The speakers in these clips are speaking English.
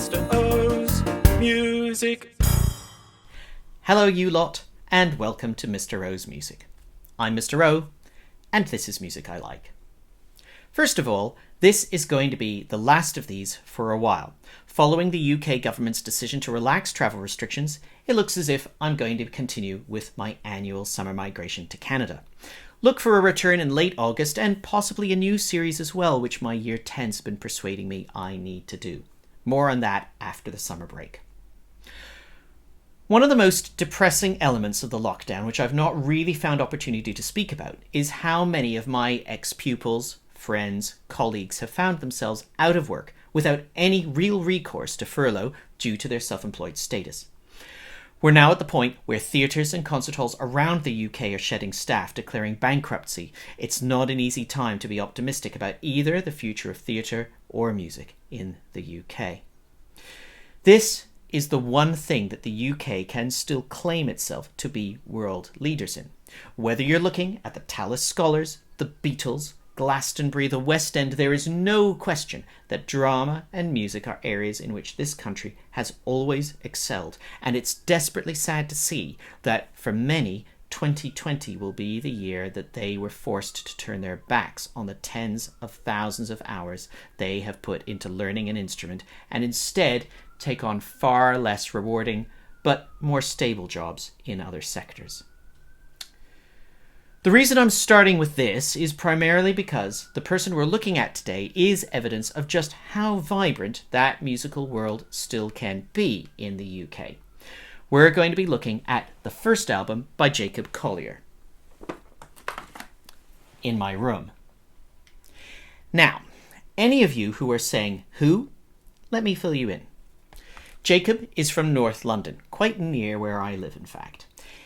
Mr. O's Music. Hello you lot, and welcome to Mr. O's Music. I'm Mr. O, and this is music I like. First of all, this is going to be the last of these for a while. Following the UK government's decision to relax travel restrictions, it looks as if I'm going to continue with my annual summer migration to Canada. Look for a return in late August and possibly a new series as well, which my Year 10's been persuading me I need to do. More on that after the summer break. One of the most depressing elements of the lockdown, which I've not really found opportunity to speak about, is how many of my ex-pupils, friends, colleagues have found themselves out of work without any real recourse to furlough due to their self-employed status. We're now at the point where theatres and concert halls around the UK are shedding staff, declaring bankruptcy. It's not an easy time to be optimistic about either the future of theatre or music in the UK. This is the one thing that the UK can still claim itself to be world leaders in. Whether you're looking at the Tallis Scholars, the Beatles, Glastonbury, the West End, there is no question that drama and music are areas in which this country has always excelled. And it's desperately sad to see that for many, 2020 will be the year that they were forced to turn their backs on the tens of thousands of hours they have put into learning an instrument and instead take on far less rewarding but more stable jobs in other sectors. The reason I'm starting with this is primarily because the person we're looking at today is evidence of just how vibrant that musical world still can be in the UK. We're going to be looking at the first album by Jacob Collier, In My Room. Now, any of you who are saying, who? Let me fill you in. Jacob is from North London, quite near where I live in fact.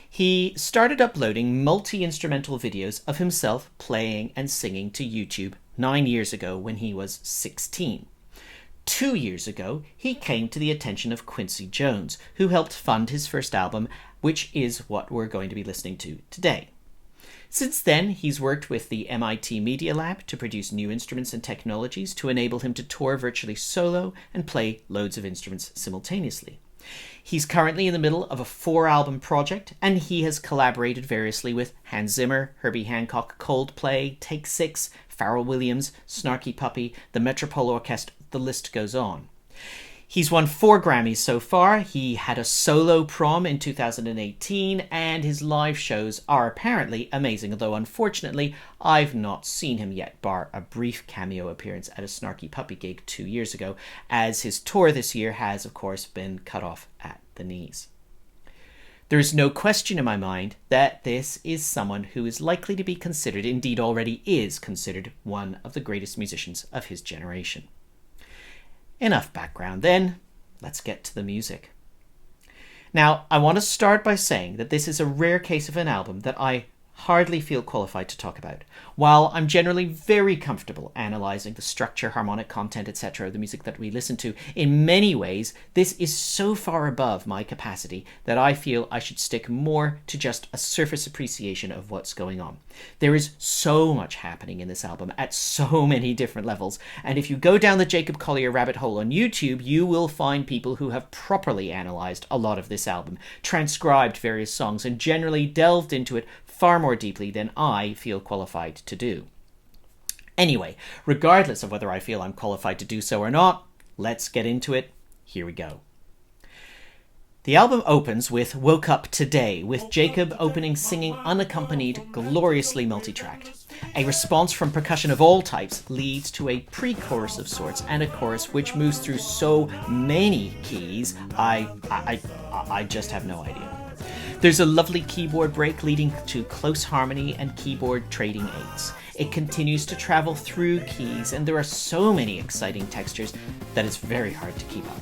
He started uploading multi-instrumental videos of himself playing and singing to YouTube 9 years ago when he was 16. 2 years ago, he came to the attention of Quincy Jones, who helped fund his first album, which is what we're going to be listening to today. Since then, he's worked with the MIT Media Lab to produce new instruments and technologies to enable him to tour virtually solo and play loads of instruments simultaneously. He's currently in the middle of a 4-album project, and he has collaborated variously with Hans Zimmer, Herbie Hancock, Coldplay, Take Six, Pharrell Williams, Snarky Puppy, the Metropole Orchestra, the list goes on. He's won 4 Grammys so far. He had a solo prom in 2018, and his live shows are apparently amazing, although unfortunately I've not seen him yet, bar a brief cameo appearance at a Snarky Puppy gig 2 years ago, as his tour this year has, of course, been cut off at the knees. There is no question in my mind that this is someone who is likely to be considered, indeed already is considered, one of the greatest musicians of his generation. Enough background then, let's get to the music. Now, I want to start by saying that this is a rare case of an album that I hardly feel qualified to talk about. While I'm generally very comfortable analysing the structure, harmonic content, etc. of the music that we listen to, in many ways, this is so far above my capacity that I feel I should stick more to just a surface appreciation of what's going on. There is so much happening in this album at so many different levels, and if you go down the Jacob Collier rabbit hole on YouTube, you will find people who have properly analysed a lot of this album, transcribed various songs, and generally delved into it far more deeply than I feel qualified to do. Anyway, regardless of whether I feel I'm qualified to do so or not, let's get into it. Here we go. The album opens with Woke Up Today, with Jacob opening singing unaccompanied, gloriously multi-tracked. A response from percussion of all types leads to a pre-chorus of sorts and a chorus which moves through so many keys, I just have no idea. There's a lovely keyboard break leading to close harmony and keyboard trading eights. It continues to travel through keys, and there are so many exciting textures that it's very hard to keep up.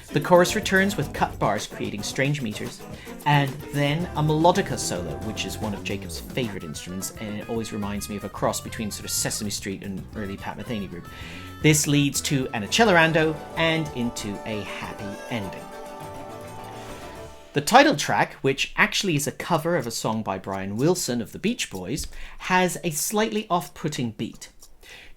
The chorus returns with cut bars creating strange meters, and then a melodica solo, which is one of Jacob's favourite instruments, and it always reminds me of a cross between sort of Sesame Street and early Pat Metheny group. This leads to an accelerando and into a happy ending. The title track, which actually is a cover of a song by Brian Wilson of the Beach Boys, has a slightly off-putting beat.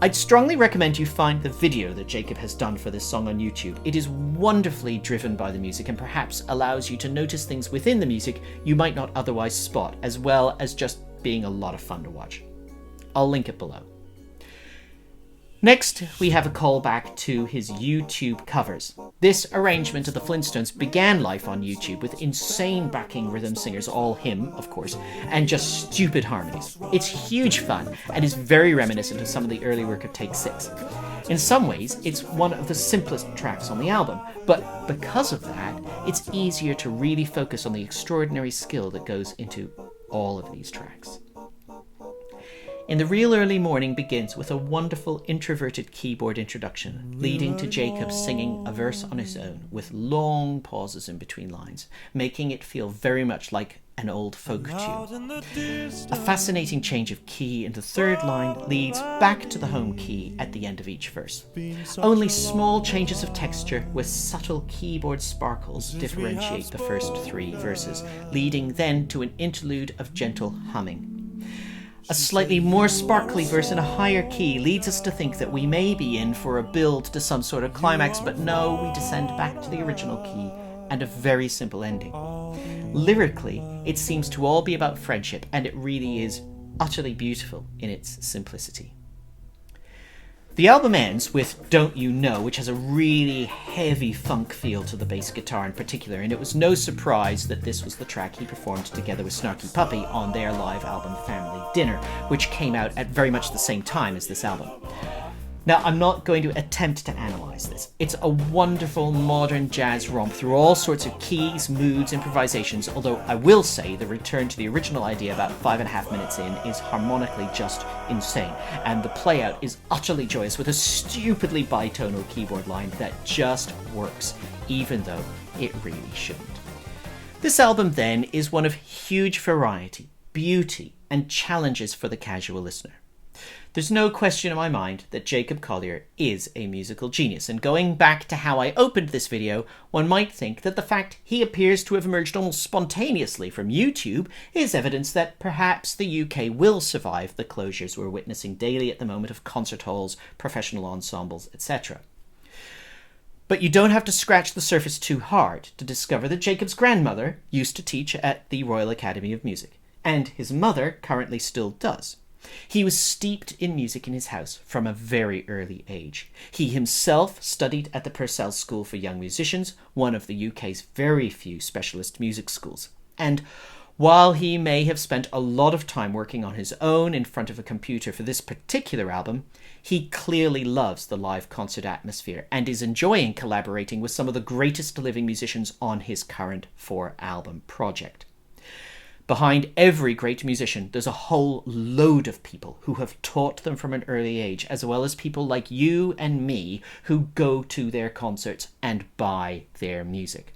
I'd strongly recommend you find the video that Jacob has done for this song on YouTube. It is wonderfully driven by the music and perhaps allows you to notice things within the music you might not otherwise spot, as well as just being a lot of fun to watch. I'll link it below. Next, we have a callback to his YouTube covers. This arrangement of the Flintstones began life on YouTube with insane backing rhythm singers, all him, of course, and just stupid harmonies. It's huge fun and is very reminiscent of some of the early work of Take 6. In some ways, it's one of the simplest tracks on the album, but because of that, it's easier to really focus on the extraordinary skill that goes into all of these tracks. In the Real Early Morning begins with a wonderful introverted keyboard introduction, leading to Jacob singing a verse on his own with long pauses in between lines, making it feel very much like an old folk tune. A fascinating change of key in the third line leads back to the home key at the end of each verse. Only small changes of texture with subtle keyboard sparkles differentiate the first three verses, leading then to an interlude of gentle humming. A slightly more sparkly verse in a higher key leads us to think that we may be in for a build to some sort of climax, but no, we descend back to the original key and a very simple ending. Lyrically, it seems to all be about friendship, and it really is utterly beautiful in its simplicity. The album ends with Don't You Know, which has a really heavy funk feel to the bass guitar in particular, and it was no surprise that this was the track he performed together with Snarky Puppy on their live album Family Dinner, which came out at very much the same time as this album. Now, I'm not going to attempt to analyse this. It's a wonderful modern jazz romp through all sorts of keys, moods, improvisations, although I will say the return to the original idea about 5.5 minutes in is harmonically just insane, and the playout is utterly joyous with a stupidly bitonal keyboard line that just works, even though it really shouldn't. This album then is one of huge variety, beauty, and challenges for the casual listener. There's no question in my mind that Jacob Collier is a musical genius, and going back to how I opened this video, one might think that the fact he appears to have emerged almost spontaneously from YouTube is evidence that perhaps the UK will survive the closures we're witnessing daily at the moment of concert halls, professional ensembles, etc. But you don't have to scratch the surface too hard to discover that Jacob's grandmother used to teach at the Royal Academy of Music, and his mother currently still does. He was steeped in music in his house from a very early age. He himself studied at the Purcell School for Young Musicians, one of the UK's very few specialist music schools. And while he may have spent a lot of time working on his own in front of a computer for this particular album, he clearly loves the live concert atmosphere and is enjoying collaborating with some of the greatest living musicians on his current 4-album project. Behind every great musician, there's a whole load of people who have taught them from an early age, as well as people like you and me who go to their concerts and buy their music.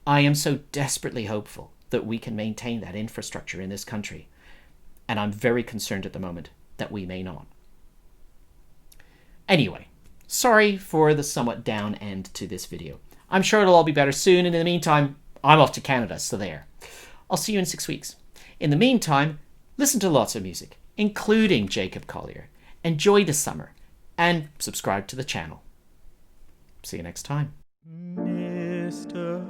I am so desperately hopeful that we can maintain that infrastructure in this country, and I'm very concerned at the moment that we may not. Anyway, sorry for the somewhat down end to this video. I'm sure it'll all be better soon, and in the meantime, I'm off to Canada, so there. I'll see you in 6 weeks. In the meantime, listen to lots of music, including Jacob Collier. Enjoy the summer, and subscribe to the channel. See you next time. Mr.